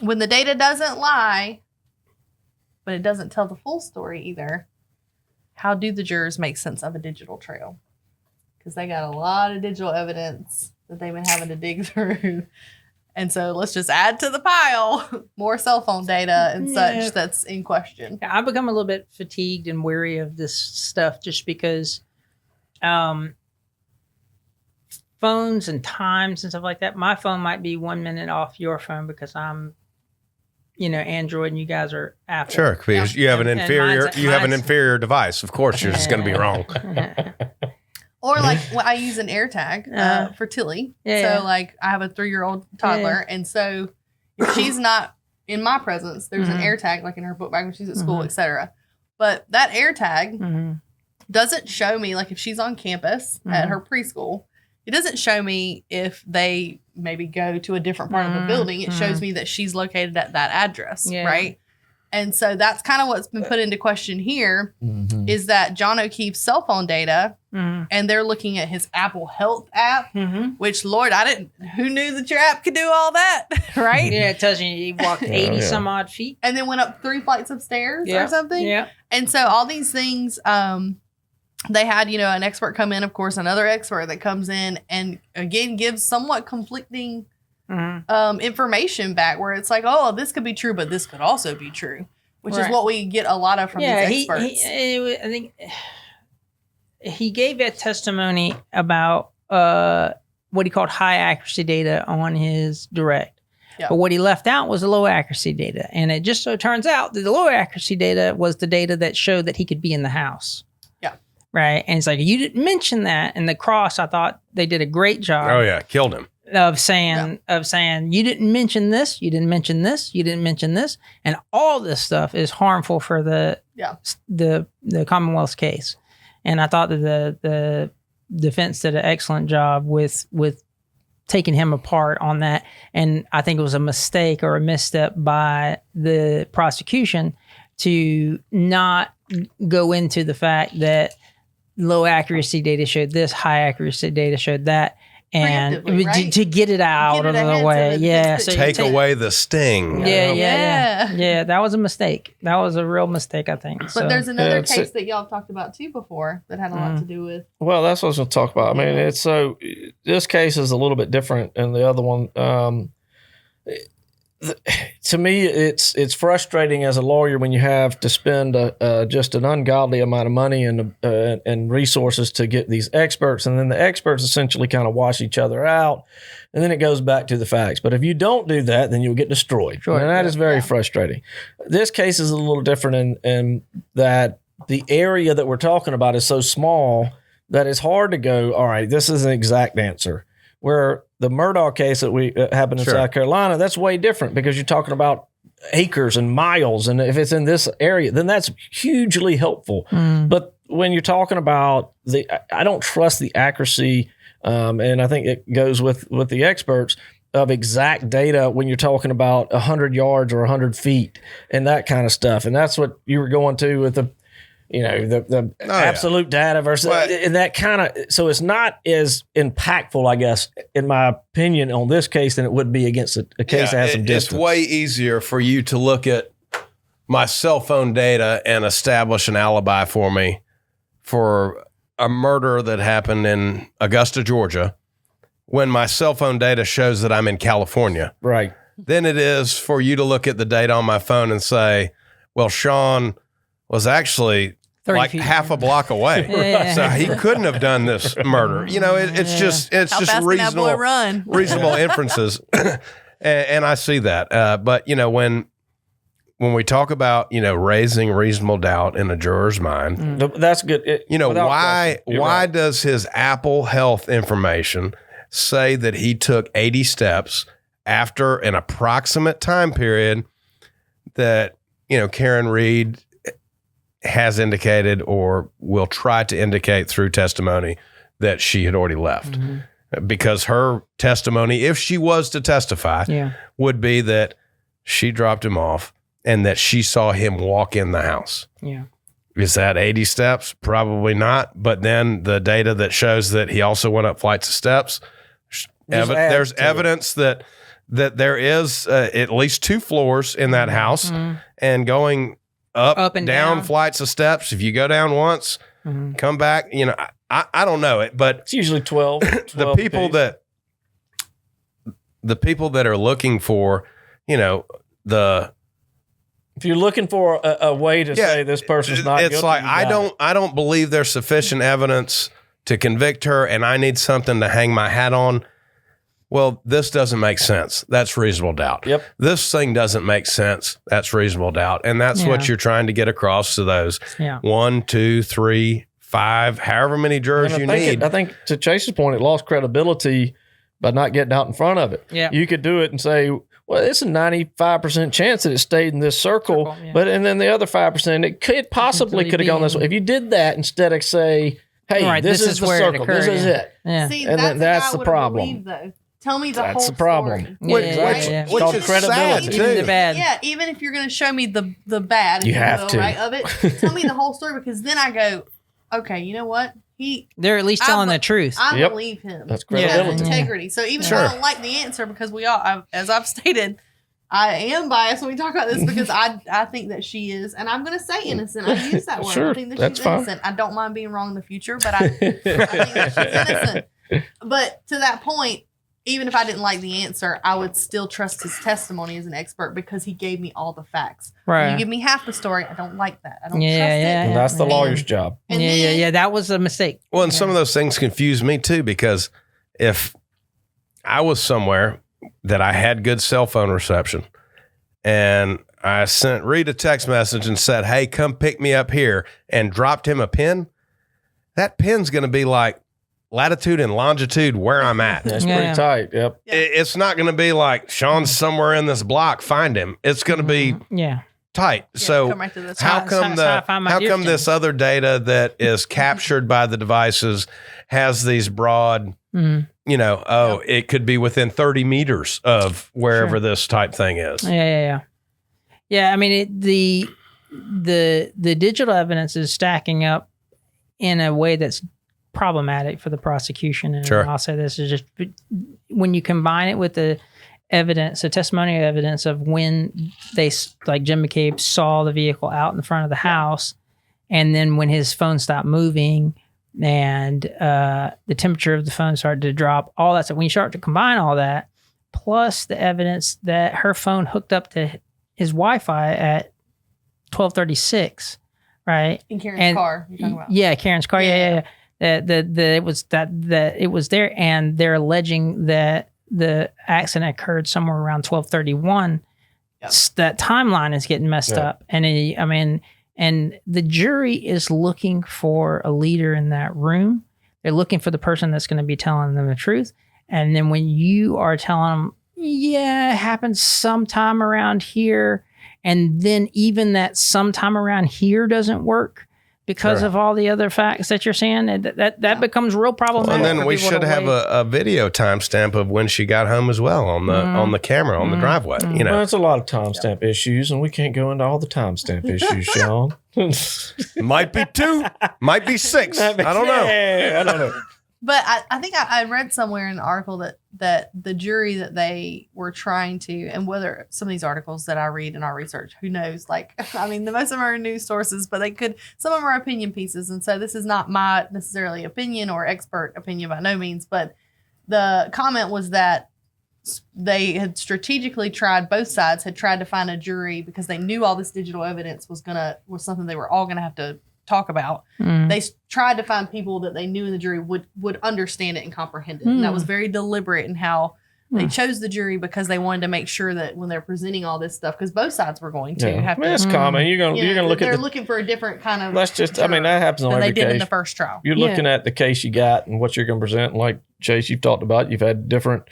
when the data doesn't lie, but it doesn't tell the full story either, how do the jurors make sense of a digital trail? Because they got a lot of digital evidence that they've been having to dig through. And so let's just add to the pile more cell phone data and such that's in question. I've become a little bit fatigued and weary of this stuff just because phones and times and stuff like that. My phone might be 1 minute off your phone because I'm, Android and you guys are Apple. Sure, because you have an inferior device. Of course, you're just going to be wrong. Or like I use an AirTag for Tilly. So like I have a 3-year-old toddler, and so if she's not in my presence, there's an AirTag like in her book bag when she's at school, etc. But that AirTag doesn't show me, like if she's on campus at her preschool, it doesn't show me if they maybe go to a different part of the building. It shows me that she's located at that address, right? And so that's kind of what's been put into question here is that John O'Keefe's cell phone data, and they're looking at his Apple Health app, which, Lord, who knew that your app could do all that, right? Yeah, it tells you he walked 80 some odd feet. And then went up 3 flights of stairs or something. Yeah. And so all these things, they had, an expert come in, of course, another expert that comes in and, again, gives somewhat conflicting information back where it's like, oh, this could be true, but this could also be true, which is what we get a lot of from these experts. I think he gave that testimony about what he called high accuracy data on his direct. Yep. But what he left out was the low accuracy data. And it just so turns out that the low accuracy data was the data that showed that he could be in the house. Right. And it's like, you didn't mention that. And the cross, I thought they did a great job. Oh, yeah. Killed him. Of saying, you didn't mention this, you didn't mention this, you didn't mention this. And all this stuff is harmful for the Commonwealth's case. And I thought that the defense did an excellent job with taking him apart on that. And I think it was a mistake or a misstep by the prosecution to not go into the fact that low accuracy data showed this, high accuracy data showed that, and right? to get it out of the way. Yeah. So take away the sting. Yeah. That was a mistake. That was a real mistake, I think. But there's another case that y'all talked about too before that had a lot to do with. Well, that's what I was going to talk about. I mean, this case is a little bit different than the other one. To me, it's frustrating as a lawyer when you have to spend just an ungodly amount of money and resources to get these experts, and then the experts essentially kind of wash each other out, and then it goes back to the facts. But if you don't do that, then you'll get destroyed, and that is very frustrating. This case is a little different in that the area that we're talking about is so small that it's hard to go, all right, this is an exact answer. Where the Murdaugh case that happened in South Carolina, that's way different because you're talking about acres and miles. And if it's in this area, then that's hugely helpful. But when you're talking about I don't trust the accuracy, and I think it goes with the experts, of exact data when you're talking about 100 yards or 100 feet and that kind of stuff. And that's what you were going to with the absolute data versus and that kind of, so it's not as impactful, I guess, in my opinion, on this case than it would be against a case that has some distance. It's way easier for you to look at my cell phone data and establish an alibi for me for a murder that happened in Augusta, Georgia, when my cell phone data shows that I'm in California. Right. Than it is for you to look at the data on my phone and say, well, Sean was actually like half a block away. So he couldn't have done this murder. It's just reasonable inferences. and I see that. But, when we talk about, raising reasonable doubt in a juror's mind, that's good. Why does his Apple Health information say that he took 80 steps after an approximate time period that, Karen Reed has indicated or will try to indicate through testimony that she had already left? Because her testimony, if she was to testify, would be that she dropped him off and that she saw him walk in the house. Is that 80 steps? Probably not. But then the data that shows that he also went up flights of steps, there's evidence that that there is at least 2 floors in that house, and going up and down flights of steps. If you go down once, come back, I don't know it, but it's usually 12 the people that are looking for, if you're looking for a way to say this person's not guilty, it's like, I don't believe there's sufficient evidence to convict her, and I need something to hang my hat on. Well, this doesn't make sense. That's reasonable doubt. Yep. This thing doesn't make sense. That's reasonable doubt. And that's what you're trying to get across to those 1, 2, 3, 5, however many jurors you need. I think to Chase's point, it lost credibility by not getting out in front of it. Yeah. You could do it and say, well, it's a 95% chance that it stayed in this circle, and then the other 5%, it could have gone this way. If you did that instead of say, hey, this is the circle, this is it. Yeah. See, and that's the problem. Though. Tell me the whole That's the problem. story. It's called credibility. Even the bad. Yeah, even if you're going to show me the bad, you have to. Right, of it, tell me the whole story, because then I go, okay, you know what? They're at least telling the truth. I believe him. That's credibility. Integrity. So even if I don't like the answer, because as I've stated, I am biased when we talk about this, because I think that she is, and I'm going to say innocent. I use that word. Sure, I think that that's she's fine. innocent. I don't mind being wrong in the future, but I think that she's innocent. But to that point, even if I didn't like the answer, I would still trust his testimony as an expert, because he gave me all the facts. Right. When you give me half the story, I don't like that. I don't trust it. And that's the lawyer's job. And Yeah. That was a mistake. Well, and some of those things confuse me too, because if I was somewhere that I had good cell phone reception and I sent Reed a text message and said, hey, come pick me up here, and dropped him a pin, that pin's going to be like latitude and longitude where I'm at. That's pretty tight. Yep. It's not going to be like Sean's somewhere in this block, find him. It's going to be tight. So come right to this. how come this other data that is captured by the devices has these broad, it could be within 30 meters of wherever this type thing is. Yeah, I mean, the digital evidence is stacking up in a way that's problematic for the prosecution. And I'll say this is just when you combine it with the evidence, the testimonial evidence of when they, like Jim McCabe, saw the vehicle out in front of the house, and then when his phone stopped moving and the temperature of the phone started to drop, all that stuff. When you start to combine all that, plus the evidence that her phone hooked up to his Wi-Fi at 12:36, right? In Karen's car, you're talking about. Yeah, Karen's car. Yeah. That it was there, and they're alleging that the accident occurred somewhere around 12:31. That timeline is getting messed up, and and the jury is looking for a leader in that room. They're looking for the person that's going to be telling them the truth. And then when you are telling them, it happened sometime around here, and then even that sometime around here doesn't work because of all the other facts that you're saying, that becomes real problematic. Well, and then we should have a video timestamp of when she got home as well on the camera on the driveway. Well, it's a lot of timestamp issues, and we can't go into all the timestamp issues, Sean. Might be 2, might be 6. I don't know. I don't know. But I think I read somewhere in an article that the jury that they were trying to, and whether some of these articles that I read in our research, who knows? Like, I mean, the most of them are news sources, but some of them are opinion pieces. And so this is not my necessarily opinion or expert opinion by no means, but the comment was that they had strategically tried, both sides had tried to find a jury because they knew all this digital evidence was something they were all going to have to talk about. They tried to find people that they knew in the jury would understand it and comprehend it. And that was very deliberate in how they chose the jury, because they wanted to make sure that when they're presenting all this stuff, because both sides were going to have to. That's common. You're gonna look at. They're looking for a different kind of. That's just. I mean, that happens on every case. They did in the first trial. You're looking at the case you got and what you're going to present. And like Chase, you've talked about, you've had different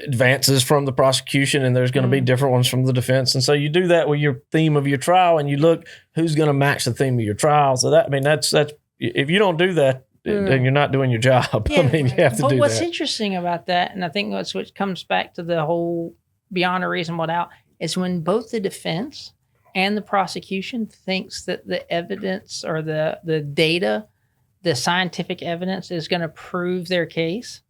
advances from the prosecution, and there's going to be different ones from the defense. And so you do that with your theme of your trial, and you look who's going to match the theme of your trial. So that's if you don't do that, then you're not doing your job. Yeah. I mean, you have to do that. But what's interesting about that, and I think that's what comes back to the whole beyond a reasonable doubt, is when both the defense and the prosecution thinks that the evidence or the data, the scientific evidence is going to prove their case,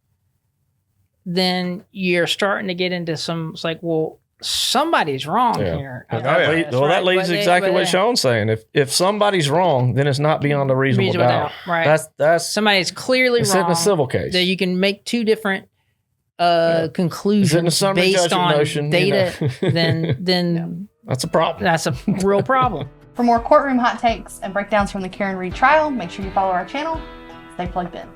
then you're starting to get into some. It's like, well, somebody's wrong here. That leads exactly what Sean's saying. If somebody's wrong, then it's not beyond a reasonable doubt. Right. That's somebody's clearly wrong. It's in a civil case. That you can make two different conclusions based on motion, data. Then that's a problem. That's a real problem. For more courtroom hot takes and breakdowns from the Karen Reed trial, make sure you follow our channel. Stay plugged in.